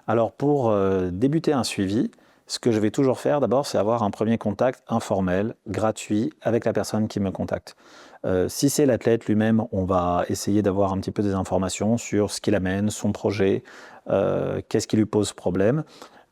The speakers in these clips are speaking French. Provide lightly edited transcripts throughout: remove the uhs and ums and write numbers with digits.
Alors pour débuter un suivi, ce que je vais toujours faire d'abord, c'est avoir un premier contact informel, gratuit, avec la personne qui me contacte. Si c'est l'athlète lui-même, on va essayer d'avoir un petit peu des informations sur ce qu'il amène, son projet, qu'est-ce qui lui pose problème.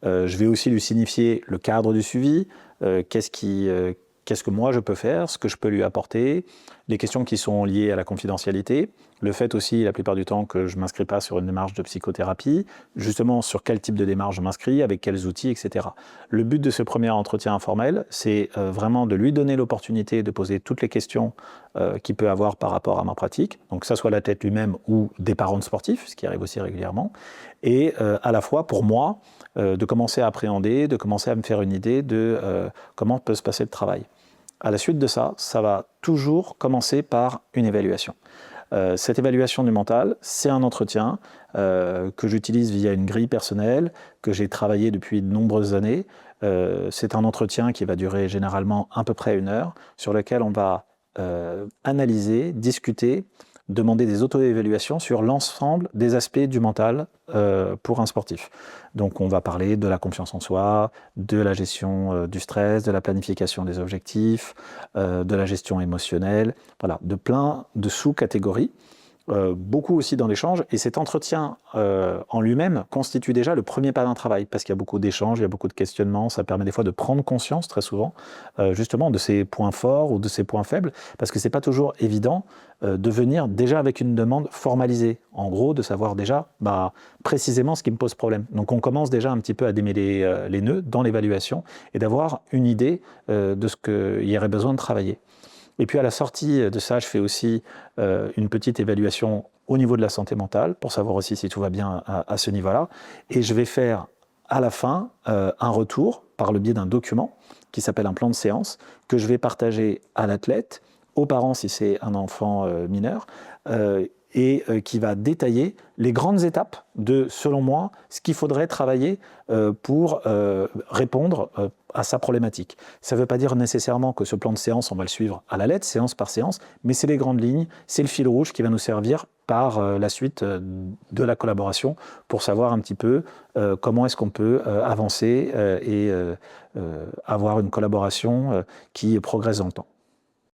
Je vais aussi lui signifier le cadre du suivi, qu'est-ce que moi je peux faire, ce que je peux lui apporter, les questions qui sont liées à la confidentialité, le fait aussi la plupart du temps que je ne m'inscris pas sur une démarche de psychothérapie, justement sur quel type de démarche je m'inscris, avec quels outils, etc. Le but de ce premier entretien informel, c'est vraiment de lui donner l'opportunité de poser toutes les questions qu'il peut avoir par rapport à ma pratique, donc que ça soit l'athlète lui-même ou des parents de sportifs, ce qui arrive aussi régulièrement, et à la fois pour moi, de commencer à appréhender, de commencer à me faire une idée de comment peut se passer le travail. À la suite de ça, ça va toujours commencer par une évaluation. Cette évaluation du mental, c'est un entretien que j'utilise via une grille personnelle, que j'ai travaillé depuis de nombreuses années. C'est un entretien qui va durer généralement à peu près 1 heure, sur lequel on va analyser, discuter, demander des auto-évaluations sur l'ensemble des aspects du mental pour un sportif. Donc on va parler de la confiance en soi, de la gestion du stress, de la planification des objectifs, de la gestion émotionnelle, voilà, de plein de sous-catégories. Beaucoup aussi dans l'échange, et cet entretien en lui-même constitue déjà le premier pas d'un travail, parce qu'il y a beaucoup d'échanges, il y a beaucoup de questionnements, ça permet des fois de prendre conscience très souvent justement de ses points forts ou de ses points faibles, parce que c'est pas toujours évident de venir déjà avec une demande formalisée, en gros de savoir déjà précisément ce qui me pose problème. Donc on commence déjà un petit peu à démêler les nœuds dans l'évaluation et d'avoir une idée de ce qu'il y aurait besoin de travailler. Et puis à la sortie de ça, je fais aussi une petite évaluation au niveau de la santé mentale, pour savoir aussi si tout va bien à ce niveau-là. Et je vais faire à la fin un retour par le biais d'un document qui s'appelle un plan de séance, que je vais partager à l'athlète, aux parents si c'est un enfant mineur, et qui va détailler les grandes étapes de, selon moi, ce qu'il faudrait travailler pour répondre à sa problématique. Ça ne veut pas dire nécessairement que ce plan de séance, on va le suivre à la lettre, séance par séance, mais c'est les grandes lignes, c'est le fil rouge qui va nous servir par la suite de la collaboration pour savoir un petit peu comment est-ce qu'on peut avancer et avoir une collaboration qui progresse dans le temps.